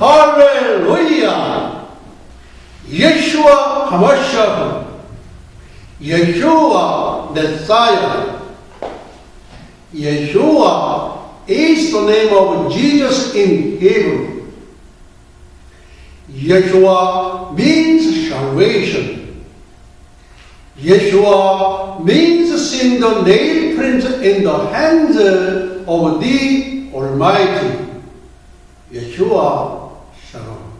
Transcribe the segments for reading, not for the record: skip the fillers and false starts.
할렐루야! 예수와 하마시아, 예수와 메사야. Yeshua is the name of Jesus in Hebrew. Yeshua means salvation. Yeshua means seeing the nail prints in the hands of the Almighty. Yeshua Shalom.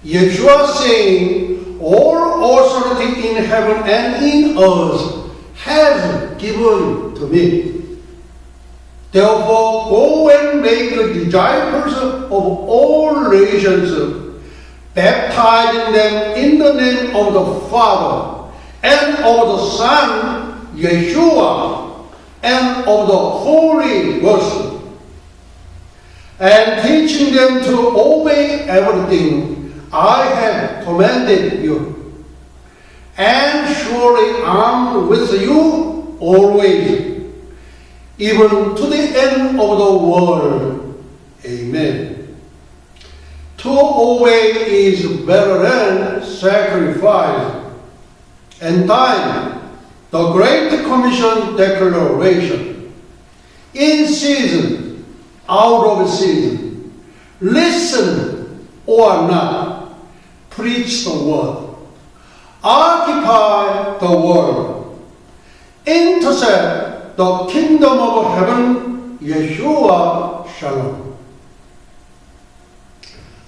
Yeshua saying, all authority in heaven and in earth has given to me. Therefore, go and make disciples of all nations, baptizing them in the name of the Father, and of the Son, Yeshua, and of the Holy Ghost, and teaching them to obey everything I have commanded you. And surely I am with you always, even to the end of the world. Amen. To obey is better than sacrifice. And time, the Great Commission declaration. In season, out of season, listen or not, preach the word. Occupy the world. Intercept the kingdom of heaven. Yeshua Shalom.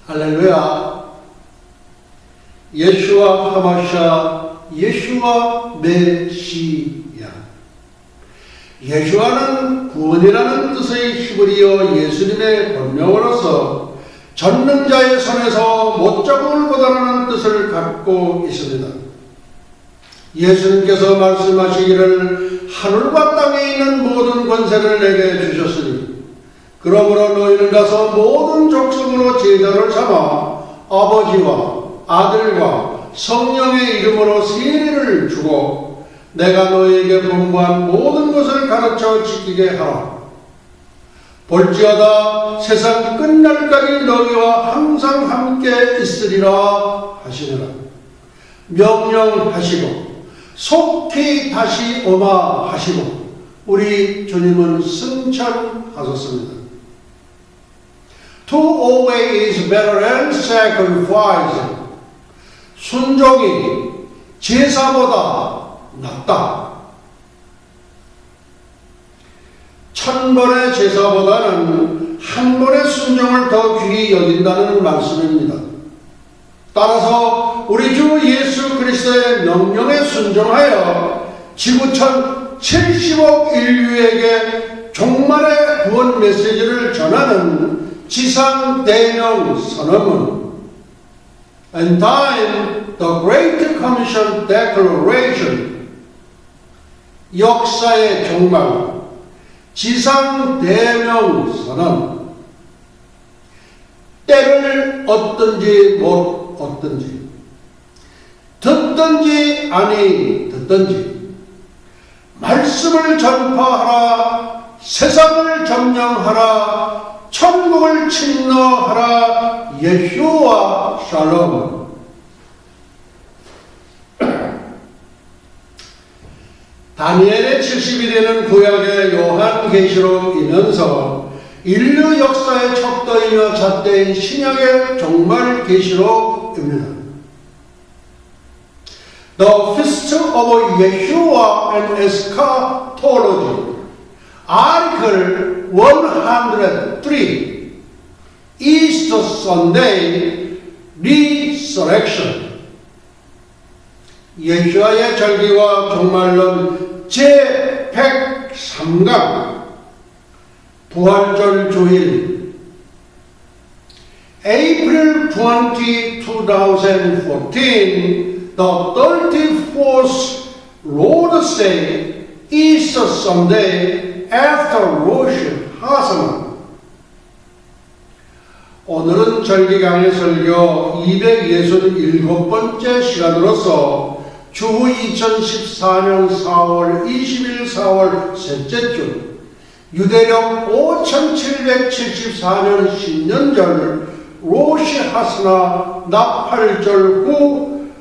할렐루야. 예수와 하마샤, 예수와 메시야. 예수와는 구원이라는 뜻의 히브리어 예수님의 본명으로서 전능자의 손에서 못 잡음을 보다라는 뜻을 갖고 있습니다. 예수님께서 말씀하시기를 하늘과 땅에 있는 모든 권세를 내게 주셨으니 그러므로 너희는 가서 모든 족속으로 제자를 삼아 아버지와 아들과 성령의 이름으로 세례를 주고 내가 너희에게 분부한 모든 것을 가르쳐 지키게 하라. 볼지어다 세상 끝날까지 너희와 항상 함께 있으리라 하시니라. 명령하시고 속히 다시 오마 하시고 우리 주님은 승천하셨습니다. To obey is better than sacrifice. 순종이 제사보다 낫다. 1000번의 제사보다는 한 번의 순종을 더 귀히 여긴다는 말씀입니다. 따라서 우리 주 예수 그리스도의 명령에 순종하여 지구촌 70억 인류에게 종말의 구원 메시지를 전하는 지상 대명 선언문 And time, the Great Commission Declaration 역사의 종말 지상 대명 선언 때를 얻든지 못 얻든지 듣든지 아니 듣든지 말씀을 전파하라 세상을 점령하라 천국을 침노하라 예수와 샬롬. 다니엘의 70이 되는 구약의 요한계시록이면서 인류 역사의 척도이며 잣대인 신약의 종말 계시록입니다. The Feast of Yeshua and Eschatology Article 103 Easter Sunday Resurrection 예수와의 절기와 종말론 제103강 부활절 주일 April 20, 2014 the 34th Lord's Day Easter Sunday after Rosh Hashanah 오늘은 절기강의 설교 267번째 시간으로서 주후 2014년 4월 20일 4월 셋째 주 유대령 5774년 신년절 로시 하스나 나팔절 후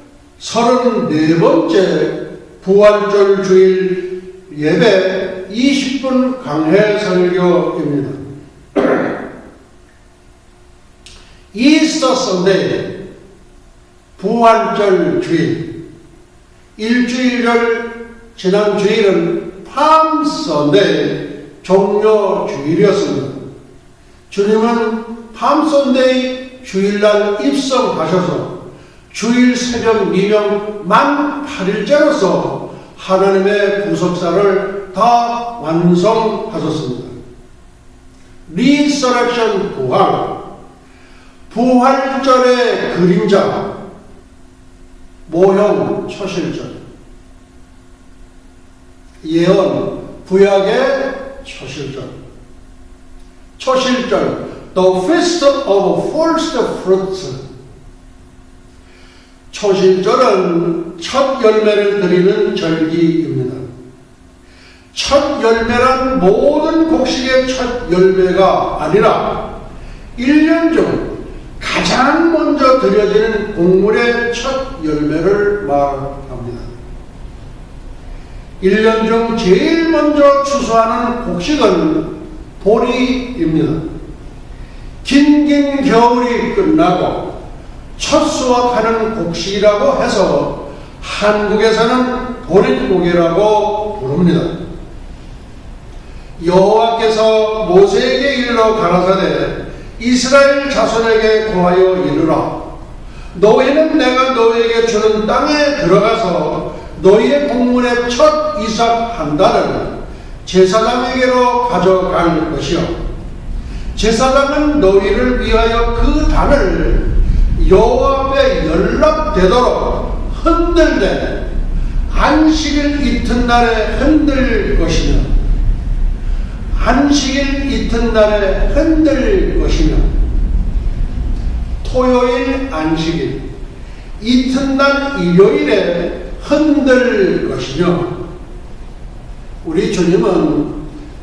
34번째 부활절 주일 예배 20분 강해 설교입니다. 이스터 선데이, 부활절 주일, 일주일절 지난 주일은 팜 선데이, 종료 주일이었습니다. 주님은 팜 선데이 주일날 입성하셔서 주일 새벽 미명 만 8일째로서 하나님의 구속사를 다 완성하셨습니다. 리서렉션 부활, 부활절의 그림자, 모형 초실절, 예언, 구약의 초실절, 초실절, The Feast of First Fruits. 초실절은 첫 열매를 드리는 절기입니다. 첫 열매란 모든 곡식의 첫 열매가 아니라 1년 중 가장 먼저 드려지는 곡물의 첫 열매를 말합니다. 1년 중 제일 먼저 추수하는 곡식은 보리입니다. 긴긴 겨울이 끝나고 첫 수확하는 곡식이라고 해서 한국에서는 보릿고개라고 부릅니다. 여호와께서 모세에게 일러 가라사대 이스라엘 자손에게 고하여 이르라. 너희는 내가 너희에게 주는 땅에 들어가서 너희의 곡물의 첫 이삭 한 달을 제사장에게로 가져갈 것이요. 제사장은 너희를 위하여 그 단을 여호와 앞에 연락되도록 흔들되 안식일 이튿날에 흔들 것이며 안식일 이튿날에 흔들 것이며 토요일 안식일 이튿날 일요일에 흔들 것이며 우리 주님은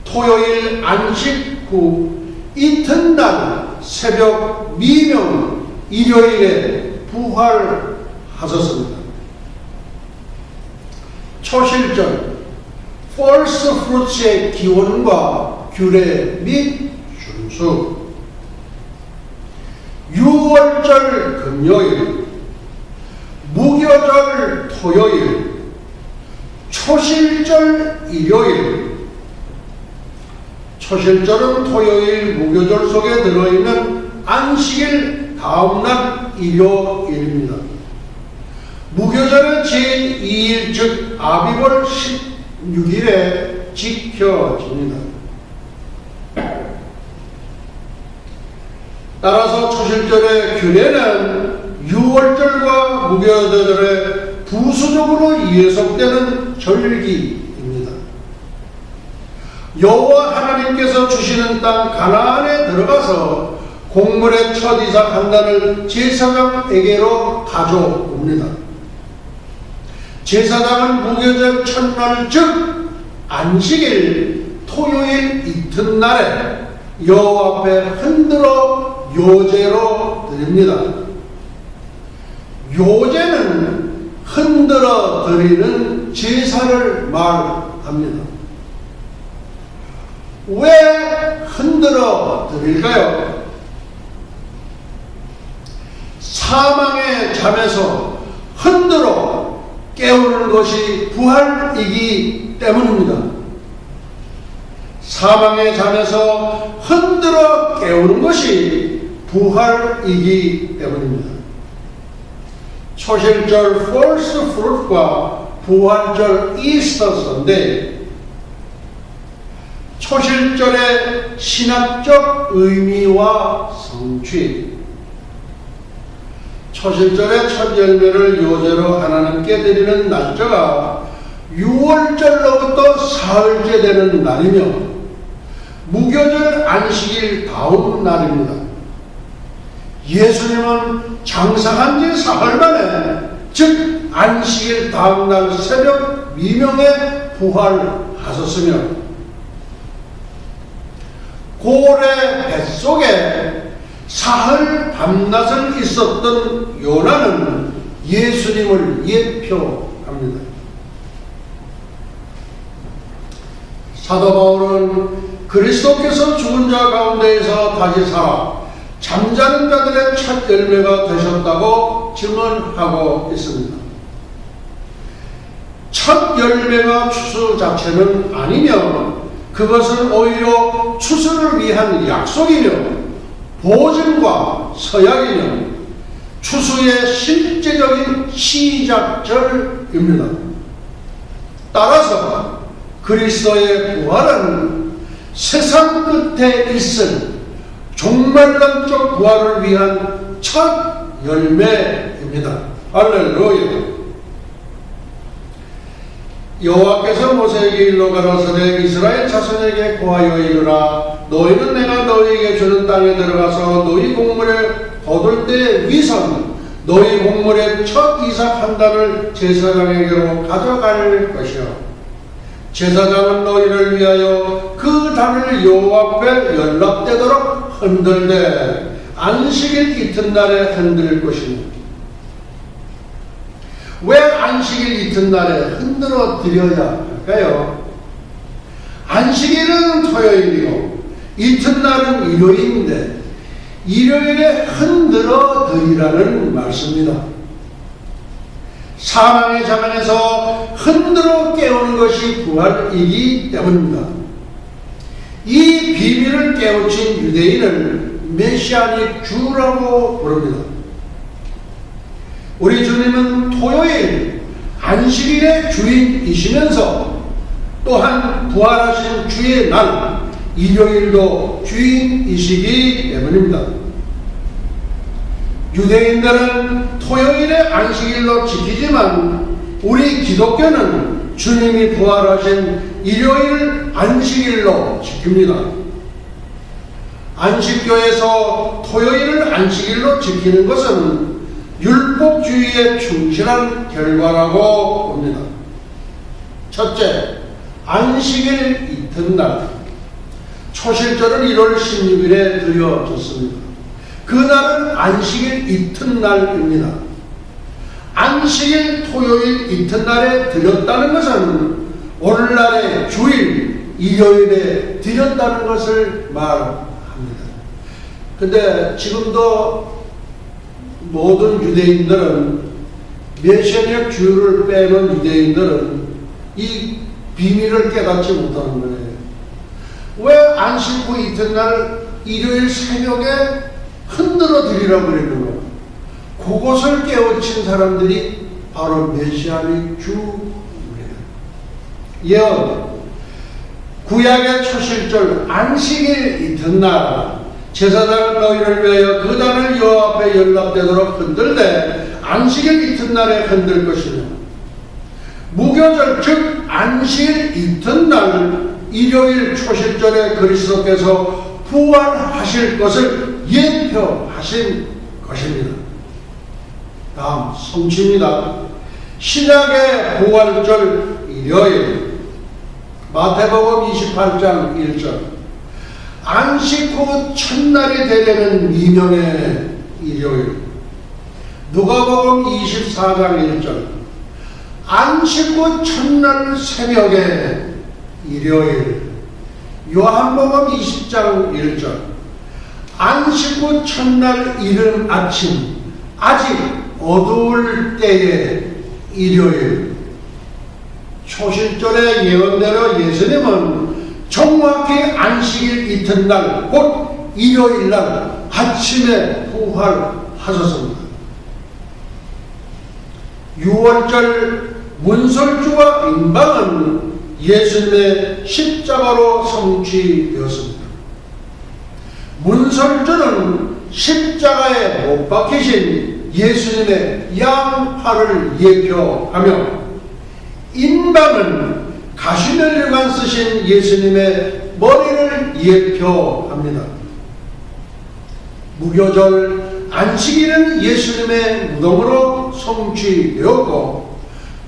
토요일 안식 후 이튿날 새벽 미명 일요일에 부활하셨습니다. 초실절 First Fruits의 기원과 규례 및 준수, 6월절 금요일, 무교절 토요일, 초실절 일요일. 초실절은 토요일 무교절 속에 들어있는 안식일 다음날 일요일입니다. 무교절은 제2일 즉 아비벌 16일에 지켜집니다. 따라서 초실절의 규례는 6월절과 무교절에 부수적으로 예속되는 절기입니다. 여호와 하나님께서 주시는 땅 가나안에 들어가서 곡물의 첫 이삭 한 단을 제사장에게로 가져옵니다. 제사장은 무교절 첫날 즉 안식일 토요일 이튿날에 여호와 앞에 흔들어 요제로 드립니다. 요제는 흔들어 드리는 제사를 말합니다. 왜 흔들어 드릴까요? 사망의 잠에서 흔들어 깨우는 것이 부활이기 때문입니다. 사망의 잠에서 흔들어 깨우는 것이 부활이기 때문입니다. 초실절 First Fruit과 부활절 이스터 선데이, 초실절의 신학적 의미와 성취, 초실절의 첫 열매를 요제로 하나님께 드리는 날짜가 6월절로부터 사흘째 되는 날이며 무교절 안식일 다음 날입니다. 예수님은 장사한 지 사흘 만에, 즉 안식일 다음날 새벽 미명에 부활하셨으며, 고래 뱃속에 사흘 밤낮을 있었던 요나는 예수님을 예표합니다. 사도 바울은 그리스도께서 죽은 자 가운데에서 다시 살아 잠자는 자들의 첫 열매가 되셨다고 증언하고 있습니다. 첫 열매가 추수 자체는 아니며 그것은 오히려 추수를 위한 약속이며 보증과 서약이며 추수의 실제적인 시작절입니다. 따라서 그리스도의 부활은 세상 끝에 있을 종말론적 부활을 위한 첫 열매입니다. 할렐루야. 여호와께서 모세에게 일러 가라사대 이스라엘 자손에게 고하여 이르라. 너희는 내가 너희에게 주는 땅에 들어가서 너희 곡물을 거둘 때 위선 너희 곡물의 첫 이삭 한 단을 제사장에게로 가져갈 것이요. 제사장은 너희를 위하여 그 단을 여호와 앞에 연락되도록 흔들되 안식일 이튿날에 흔들 것이니. 왜 안식일 이튿날에 흔들어 드려야 할까요? 안식일은 토요일이고 이튿날은 일요일인데 일요일에 흔들어 드리라는 말씀입니다. 사망의 자간에서 흔들어 깨우는 것이 부활이기 때문입니다. 이 비밀을 깨우친 유대인을 메시아닉 주라고 부릅니다. 우리 주님은 토요일 안식일의 주인이시면서 또한 부활하신 주의 날 일요일도 주인이시기 때문입니다. 유대인들은 토요일의 안식일로 지키지만 우리 기독교는 주님이 부활하신 일요일 안식일로 지킵니다. 안식교에서 토요일을 안식일로 지키는 것은 율법주의에 충실한 결과라고 봅니다. 첫째, 안식일 이튿날. 초실절은 1월 16일에 드려졌습니다. 그날은 안식일 이튿날입니다. 안식일 토요일 이튿날에 드렸다는 것은 오늘날의 주일 일요일에 드렸다는 것을 말합니다. 근데 지금도 모든 유대인들은 메시아적 주일을 빼는 유대인들은 이 비밀을 깨닫지 못하는 거예요. 왜 안식 후 이튿날 일요일 새벽에 흔들어 드리라고 그랬는 거예요. 그것을 깨우친 사람들이 바로 메시아의 주입니다. 예언, 구약의 초실절 안식일 이튿날 제사장은 너희를 위하여 그 단을 여호와 앞에 연락되도록 흔들되 안식일 이튿날에 흔들 것이며 무교절 즉 안식일 이튿날 일요일 초실절에 그리스도께서 부활하실 것을 예표하신 것입니다. 다음 성취입니다. 신약의 부활절 일요일 마태복음 28장 1절 안식 후 첫날이 되려는 미명의 일요일. 누가복음 24장 1절 안식 후 첫날 새벽에 일요일. 요한복음 20장 1절 안식 후 첫날 이른 아침 아직 어두울 때의 일요일. 초실절의 예언대로 예수님은 정확히 안식일 이튿날 곧 일요일날 아침에 부활하셨습니다. 6월절 문설주와 임방은 예수님의 십자가로 성취되었습니다. 문설주는 십자가에 못 박히신 예수님의 양팔을 예표하며 임방은 가시면류관 쓰신 예수님의 머리를 예표합니다. 무교절 안식일은 예수님의 무덤으로 성취되었고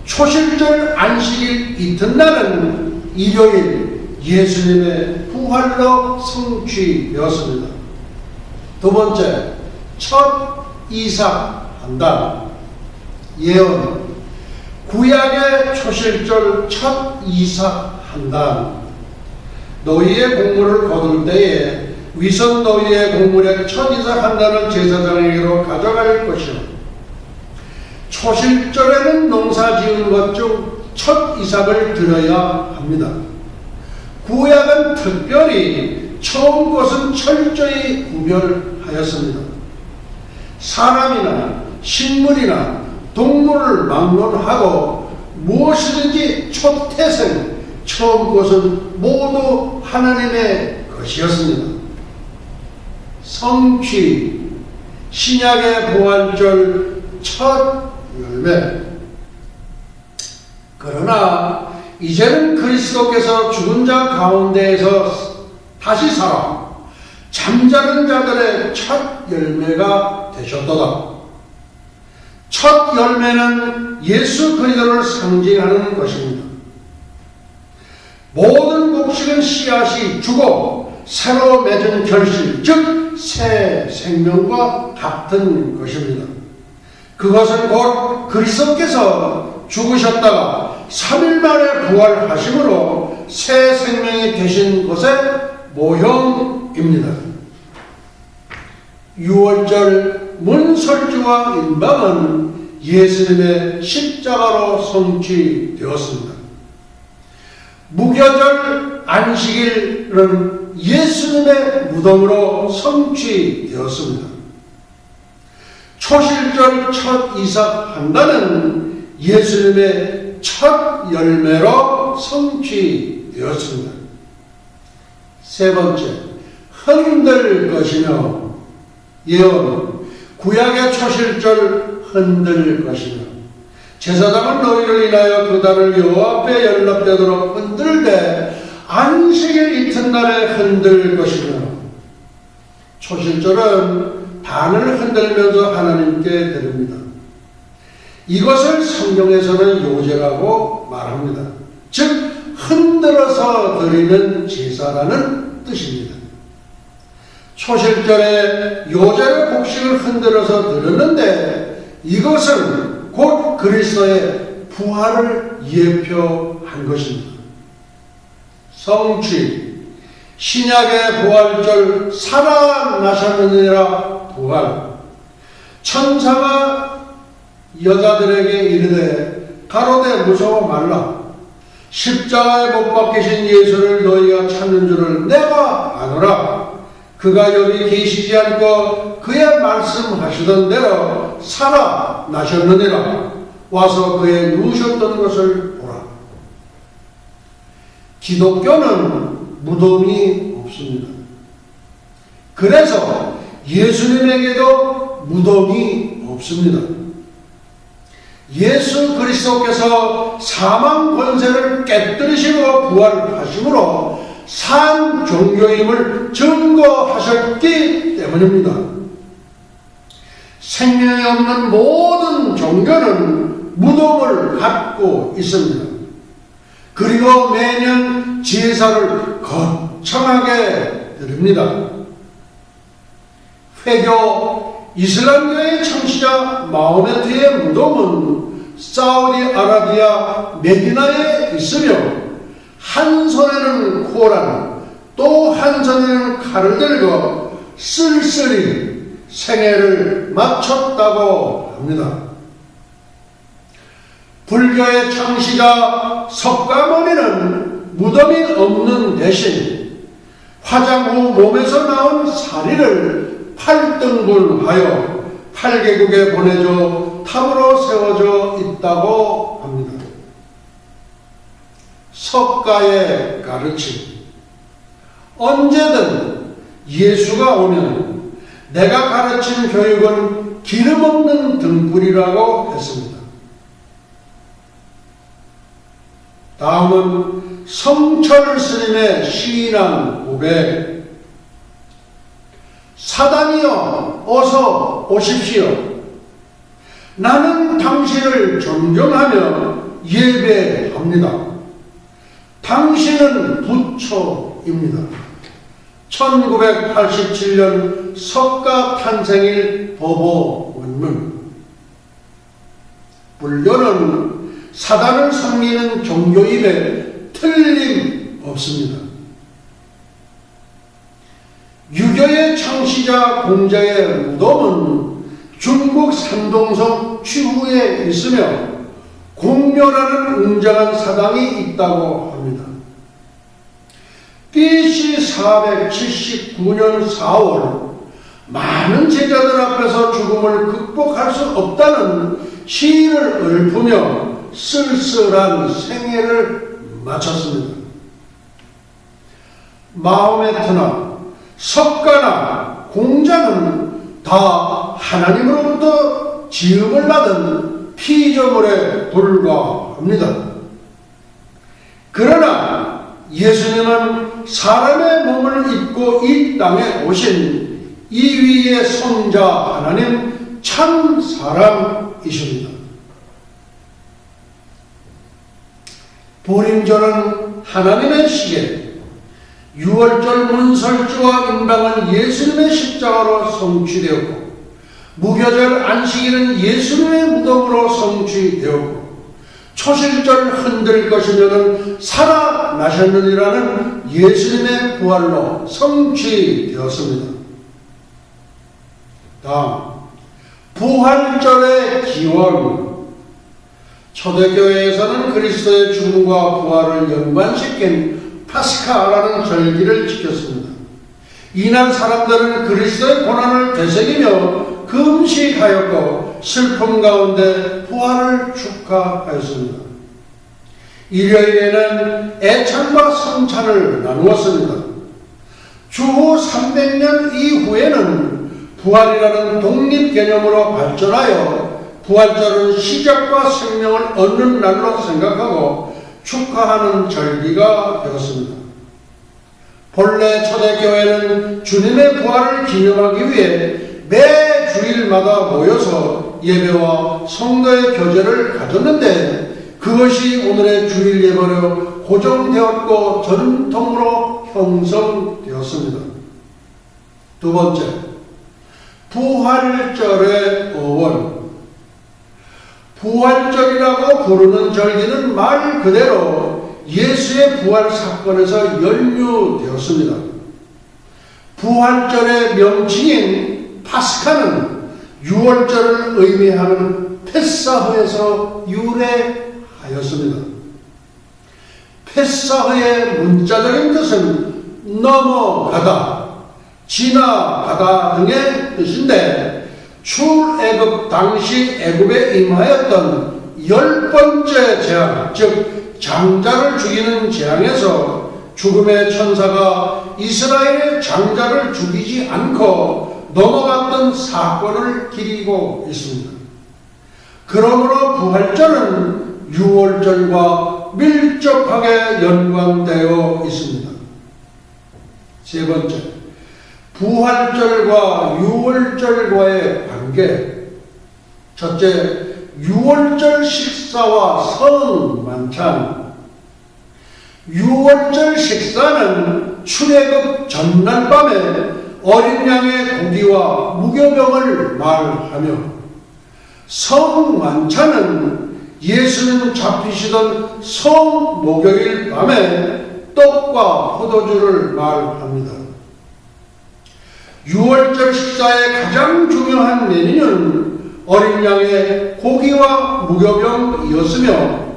초실절 안식일 이튿날은 일요일 예수님의 부활로 성취되었습니다. 두 번째, 첫 이삭 한단. 예언. 구약의 초실절 첫 이삭 한단. 노이의 곡물을 거둘 때에 위선 노이의 곡물의 첫 이삭 한단을 제사장에게로 가져갈 것이요, 초실절에는 농사 지은 것 중 첫 이삭을 드려야 합니다. 구약은 특별히 처음 것은 철저히 구별하였습니다. 사람이나 식물이나 동물을 막론하고 무엇이든지 초태생, 처음 것은 모두 하나님의 것이었습니다. 성취, 신약의 부활절 첫 열매. 그러나 이제는 그리스도께서 죽은 자 가운데에서 다시 살아 잠자는 자들의 첫 열매가 되셨도다. 첫 열매는 예수 그리스도를 상징하는 것입니다. 모든 곡식은 씨앗이 죽어 새로 맺은 결실, 즉 새 생명과 같은 것입니다. 그것은 곧 그리스도께서 죽으셨다가 3일 만에 부활하심으로 새 생명이 되신 것의 모형입니다. 유월절 문설주와 인방은 예수님의 십자가로 성취되었습니다. 무교절 안식일은 예수님의 무덤으로 성취되었습니다. 초실절 첫 이삭 한단은 예수님의 첫 열매로 성취되었습니다. 세 번째, 흔들 것이며. 예언. 구약의 초실절 흔들 것이며. 제사장은 너희를 인하여 그 단을 여호와 앞에 연락되도록 흔들되 안식일 이튿날에 흔들 것이며. 초실절은 단을 흔들면서 하나님께 드립니다. 이것을 성경에서는 요제라고 말합니다. 즉 흔들어서 드리는 제사라는 뜻입니다. 초실절에 요제의 곡식을 흔들어서 드렸는데 이것은 곧 그리스도의 부활을 예표한 것입니다. 성취. 신약의 부활절 살아나셨느니라 부활. 천사가 여자들에게 이르되 가로되 무서워 말라. 십자가에 못 박히신 예수를 너희가 찾는 줄을 내가 아노라. 그가 여기 계시지 않고 그의 말씀하시던 대로 살아나셨느니라. 와서 그의 누우셨던 것을 보라. 기독교는 무덤이 없습니다. 그래서 예수님에게도 무덤이 없습니다. 예수 그리스도께서 사망 권세를 깨뜨리시고 부활하심으로 산 종교임을 증거하셨기 때문입니다. 생명이 없는 모든 종교는 무덤을 갖고 있습니다. 그리고 매년 제사를 거창하게 드립니다. 회교 이슬람교의 창시자 마호메트의 무덤은 사우디아라비아 메디나에 있으며 한 손에는 코란, 또 한 손에는 칼을 들고 쓸쓸히 생애를 마쳤다고 합니다. 불교의 창시자 석가모니는 무덤이 없는 대신 화장 후 몸에서 나온 사리를 8등분하여 8개국에 보내줘 탑으로 세워져 있다고 합니다. 석가의 가르침. 언제든 예수가 오면 내가 가르친 교육은 기름 없는 등불이라고 했습니다. 다음은 성철 스님의 신앙 고백. 사단이여 어서 오십시오. 나는 당신을 존경하며 예배합니다. 당신은 부처입니다. 1987년 석가 탄생일 법어 원문. 불교는 사단을 섬기는 종교임에 틀림없습니다. 유교의 창시자 공자의 무덤은 중국 산동성 취후에 있으며 공묘라는 웅장한 사당이 있다고 합니다. BC 479년 4월 많은 제자들 앞에서 죽음을 극복할 수 없다는 시인을 읊으며 쓸쓸한 생애를 마쳤습니다. 마호메트나 석가나 공자는 다 하나님으로부터 지음을 받은 피조물에 불과합니다. 그러나 예수님은 사람의 몸을 입고 이 땅에 오신 이위의 성자 하나님 참 사람이십니다. 보림절은 하나님의 시계, 유월절 문설주와 임방은 예수님의 십자가로 성취되었고, 무교절 안식일은 예수님의 무덤으로 성취되었고, 초실절 흔들 것이면은 살아나셨느니라는 예수님의 부활로 성취되었습니다. 다음, 부활절의 기원. 초대교회에서는 그리스도의 죽음과 부활을 연관시킨 파스카라는 절기를 지켰습니다. 이날 사람들은 그리스도의 고난을 되새기며 금식하였고 슬픔 가운데 부활을 축하하였습니다. 일요일에는 애찬과 성찬을 나누었습니다. 주후 300년 이후에는 부활이라는 독립 개념으로 발전하여 부활절은 시작과 생명을 얻는 날로 생각하고 축하하는 절기가 되었습니다. 본래 초대교회는 주님의 부활을 기념하기 위해 매 주일마다 모여서 예배와 성도의 교제를 가졌는데 그것이 오늘의 주일 예배로 고정되었고 전통으로 형성되었습니다. 두 번째, 부활절의 어원. 부활절이라고 부르는 절기는 말 그대로 예수의 부활 사건에서 연유되었습니다. 부활절의 명칭인 파스카는 유월절을 의미하는 페사흐에서 유래하였습니다. 페사흐의 문자적인 뜻은 넘어가다, 지나가다 등의 뜻인데 출애굽 당시 애굽에 임하였던 10번째 재앙, 즉 장자를 죽이는 재앙에서 죽음의 천사가 이스라엘의 장자를 죽이지 않고 넘어갔던 사건을 기리고 있습니다. 그러므로 부활절은 유월절과 밀접하게 연관되어 있습니다. 세 번째, 부활절과 유월절과의 관계. 첫째, 유월절 식사와 성만찬. 유월절 식사는 출애굽 전날 밤에 어린 양의 고기와 무교병을 말하며, 성만찬은 예수님 잡히시던 성목요일 밤에 떡과 포도주를 말합니다. 유월절 식사의 가장 중요한 메뉴는 어린 양의 고기와 무교병이었으며,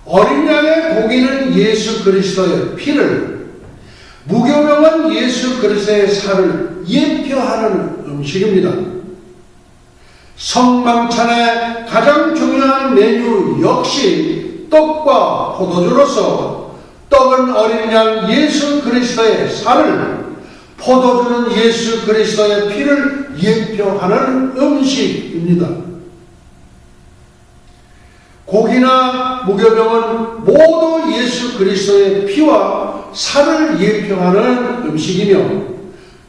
어린 양의 고기는 예수 그리스도의 피를, 무교병은 예수 그리스도의 살을 예표하는 음식입니다. 성만찬의 가장 중요한 메뉴 역시 떡과 포도주로서, 떡은 어린 양 예수 그리스도의 살을, 포도주는 예수 그리스도의 피를 예표하는 음식입니다. 고기나 무교병은 모두 예수 그리스도의 피와 살을 예표하는 음식이며,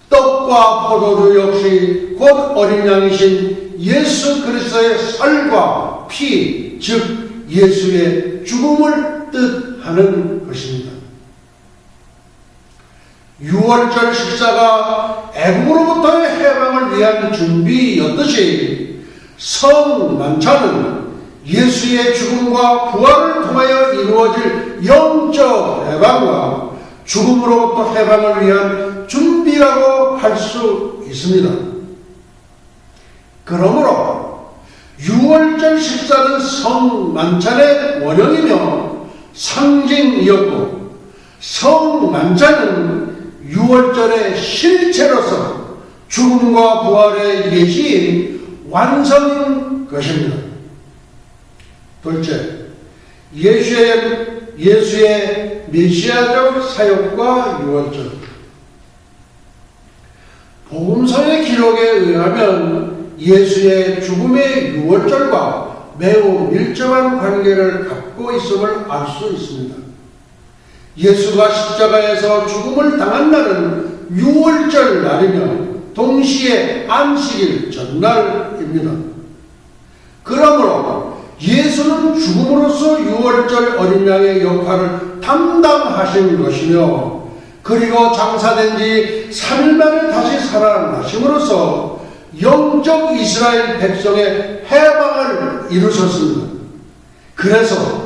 떡과 포도주 역시 곧 어린 양이신 예수 그리스도의 살과 피, 즉 예수의 죽음을 뜻하는 것입니다. 유월절 식사가 애국으로부터의 해방을 위한 준비였듯이 성만찬은 예수의 죽음과 부활을 통하여 이루어질 영적 해방과 죽음으로부터 해방을 위한 준비라고 할 수 있습니다. 그러므로 유월절 식사는 성만찬의 원형이며 상징이었고 성만찬은 유월절의 실체로서 죽음과 부활의 예시인 완성인 것입니다. 둘째, 예수의 메시아적 사역과 유월절. 복음서의 기록에 의하면 예수의 죽음의 유월절과 매우 밀접한 관계를 갖고 있음을 알 수 있습니다. 예수가 십자가에서 죽음을 당한 날은 유월절 날이며 동시에 안식일 전날입니다. 그러므로 예수는 죽음으로써 유월절 어린 양의 역할을 담당하신 것이며 그리고 장사된 지 3일 만에 다시 살아나심으로써 영적 이스라엘 백성의 해방을 이루셨습니다. 그래서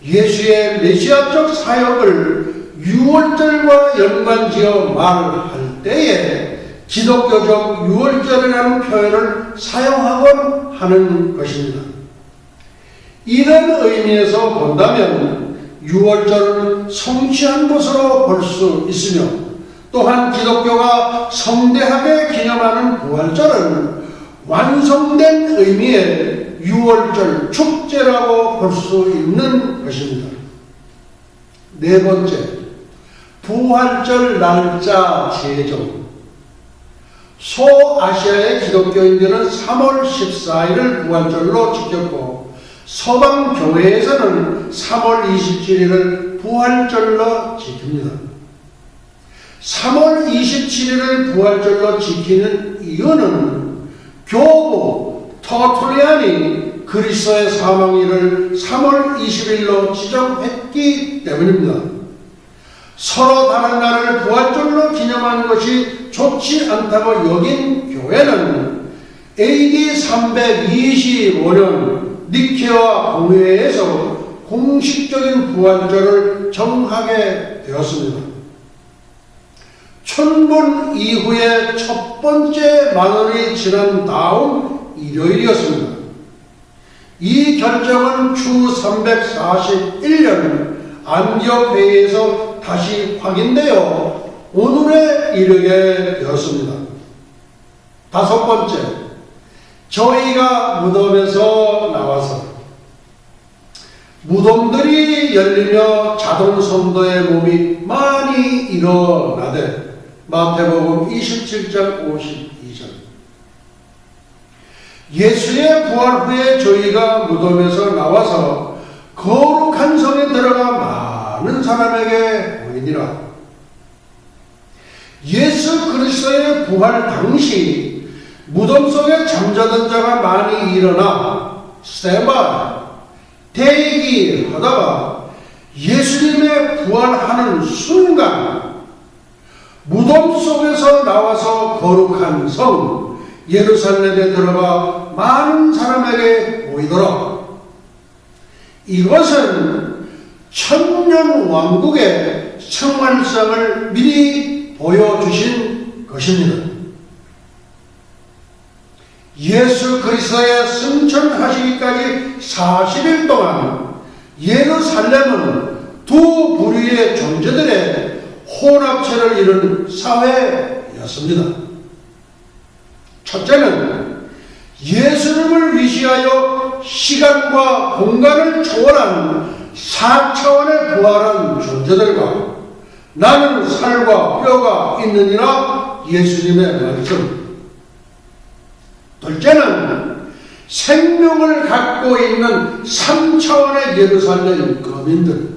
예수의 메시아적 사역을 유월절과 연관지어 말할 때에 기독교적 유월절이라는 표현을 사용하곤 하는 것입니다. 이런 의미에서 본다면 유월절은 성취한 것으로 볼 수 있으며 또한 기독교가 성대하게 기념하는 부활절은 완성된 의미의 유월절 축제라고 볼 수 있는 것입니다. 네 번째, 부활절 날짜 제정. 소아시아의 기독교인들은 3월 14일을 부활절로 지켰고 서방 교회에서는 3월 27일을 부활절로 지킵니다. 3월 27일을 부활절로 지키는 이유는 교부 터툴리안이 그리스도의 사망일을 3월 20일로 지정했기 때문입니다. 서로 다른 날을 부활절로 기념하는 것이 좋지 않다고 여긴 교회는 AD 325년 니케아 공회에서 공식적인 부활절을 정하게 되었습니다. 천분 이후에 첫 번째 만월이 지난 다음 일요일이었습니다. 이 결정은 주 341년 안디옥 회의에서 다시 확인되어 오늘에 이르게 되었습니다. 다섯 번째, 저희가 무덤에서 나와서 무덤들이 열리며 자동 성도의 몸이 많이 일어나되 마태복음 27장 52절. 예수의 부활 후에 저희가 무덤에서 나와서 거룩한 성에 들어가 많은 사람에게 보이니라. 예수 그리스도의 부활 당시 무덤 속에 잠자던 자가 많이 일어나 스탠바이 대기하다가 예수님의 부활하는 순간 무덤 속에서 나와서 거룩한 성 예루살렘에 들어가 많은 사람에게 보이더라. 이것은 천년 왕국의 생활상을 미리 보여주신 것입니다. 예수 그리스도의 승천하시기까지 40일 동안 예루살렘은 두 부류의 존재들의 혼합체를 이룬 사회였습니다. 첫째는 예수님을 위시하여 시간과 공간을 초월한 4차원의 부활한 존재들과 나는 살과 뼈가 있느니라 예수님의 말씀. 둘째는 생명을 갖고 있는 3차원의 예루살렘 거민들.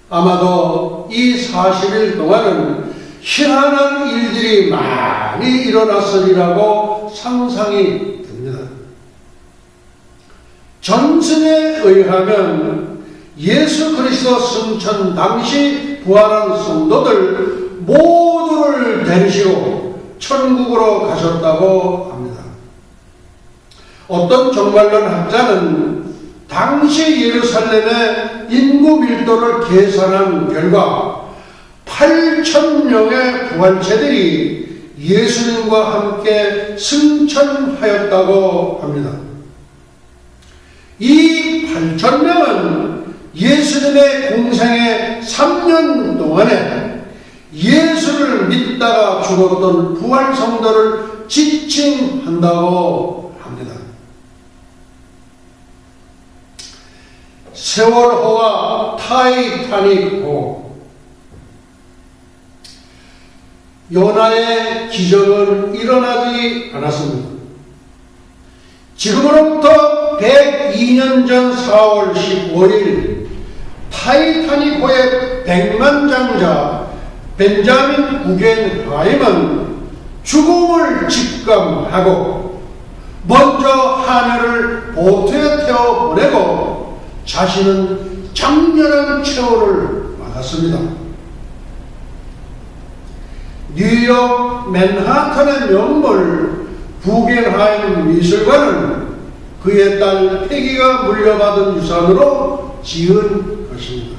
아마도 이 40일 동안은 희한한 일들이 많이 일어났으리라고 상상이 됩니다. 전승에 의하면 예수 그리스도 승천 당시 부활한 성도들 모두를 데리시고 천국으로 가셨다고 합니다. 어떤 종말론 학자는 당시 예루살렘의 인구 밀도를 계산한 결과 8,000명의 부활체들이 예수님과 함께 승천하였다고 합니다. 이 8,000명은 예수님의 공생의 3년 동안에 예수를 믿다가 죽었던 부활 성도를 지칭한다고 합니다. 세월호와 타이타닉호, 요나의 기적은 일어나지 않았습니다. 지금으로부터 102년 전 4월 15일 타이타닉호의 백만장자 벤자민 구겐하임은 죽음을 직감하고 먼저 하늘을 보트에 태워 보내고 자신은 장렬한 최후를 맞았습니다. 뉴욕 맨하탄의 명물 구겐하임 미술관은 그의 딸 패기가 물려받은 유산으로 지은 것입니다.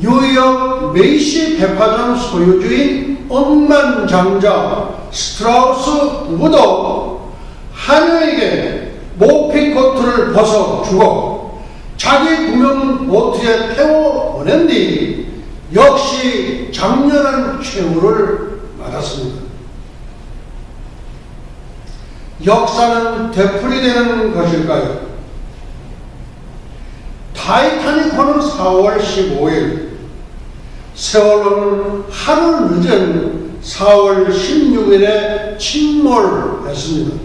뉴욕 메이시 백화점 소유주인 억만장자 스트라우스 부부도 하녀에게 모피코트를 벗어주고 자기 구명 보트에 태워 보낸 뒤 역시 장렬한 최후를 맞았습니다. 역사는 되풀이되는 것일까요? 타이타닉호는 4월 15일, 세월호는 하루 늦은 4월 16일에 침몰했습니다.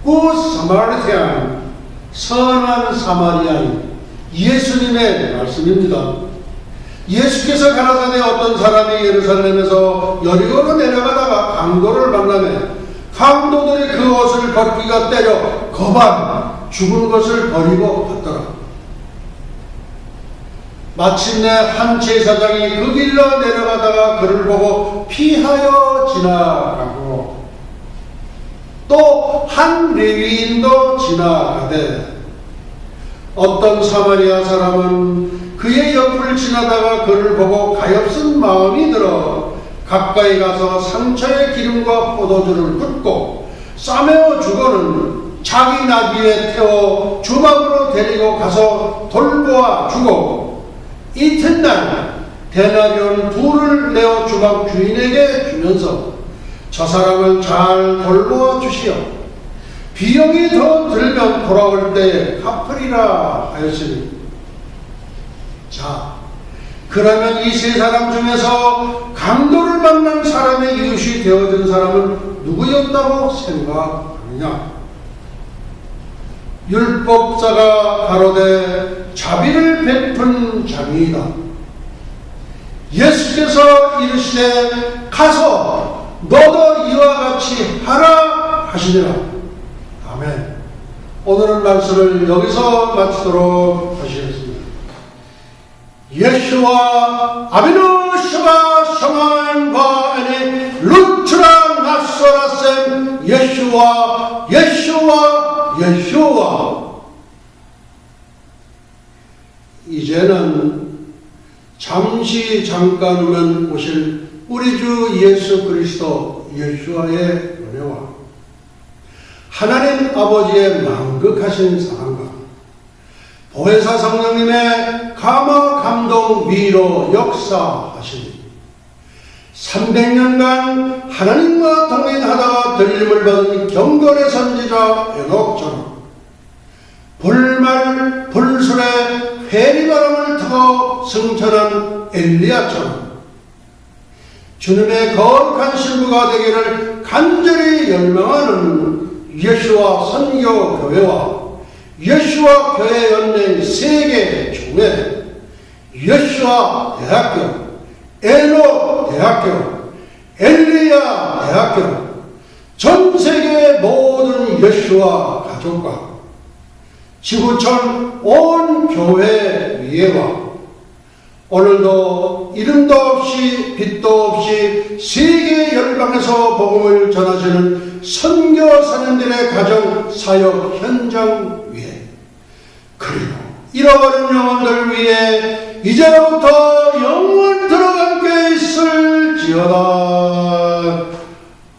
굿 사마리안, 선한 사마리아인, 예수님의 말씀입니다. 예수께서 가라사대 어떤 사람이 예루살렘에서 여리고로 내려가다가 강도를 만나며 강도들이 그 옷을 벗기가 때려 거반 죽은 것을 버리고 갔더라. 마침내 한 제사장이 그 길로 내려가다가 그를 보고 피하여 지나가고 또 한 레위인도 지나가되 어떤 사마리아 사람은 그의 옆을 지나다가 그를 보고 가엾은 마음이 들어 가까이 가서 상처에 기름과 포도주를 붓고 싸매어 주고는 자기 나귀에 태워 주막으로 데리고 가서 돌보아 주고 이튿날 데나리온 2를 내어 주막 주인에게 주면서 저 사람을 잘 돌보아 주시오. 비용이 더 들면 돌아올 때에 갚으리라 하였으니. 자, 그러면 이 세 사람 중에서 강도를 만난 사람의 이웃이 되어준 사람은 누구였다고 생각하느냐? 율법사가 가로되 자비를 베푼 자니이다. 예수께서 이르시되 가서 너도 이와 같이 하라 하시니라. 아멘. 오늘은 말씀을 여기서 마치도록 하시겠습니다. 예수와 아비누 슈가 샤만 바에니 루트라 나소라셈 예수와 이제는 잠깐 오실 우리 주 예수 그리스도 예수와의 은혜와 하나님 아버지의 만극하신 사랑과 보혜사 성령님의 감화 감동 위로 역사하시니 300년간 하나님과 동행하다가 들림을 받은 경건의 선지자 에녹처럼 불말 불술에 회리바람을 타고 승천한 엘리야처럼 주님의 거룩한 신부가 되기를 간절히 열망하는 예수와 선교교회와 예수와 교회 연맹 세계 총회, 예수와 대학교, 에녹 대학교, 엘리야 대학교, 전 세계 모든 예수와 가족과 지구촌 온 교회 위에와 오늘도 이름도 없이 빛도 없이 세계 열방에서 복음을 전하시는 선교사님들의 가정 사역 현장 위에, 그리고 잃어버린 영혼들 위에 이제부터 영원토록 함께 있을지어다.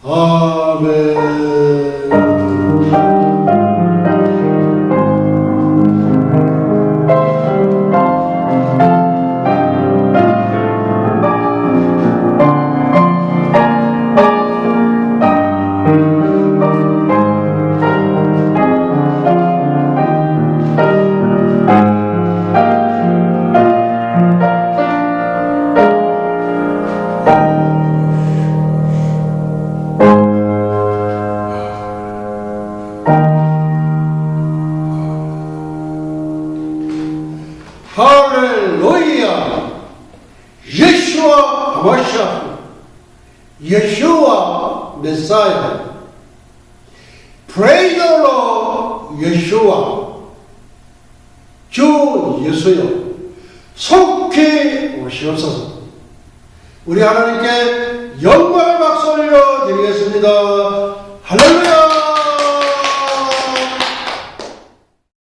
아멘. 할렐루야. 예수와 하마샤, 예수와 메사야, Praise the Lord. 예수와 주 예수여 속히 오시옵소서. 우리 하나님께 영광의 박수 올려 드리겠습니다. 할렐루야.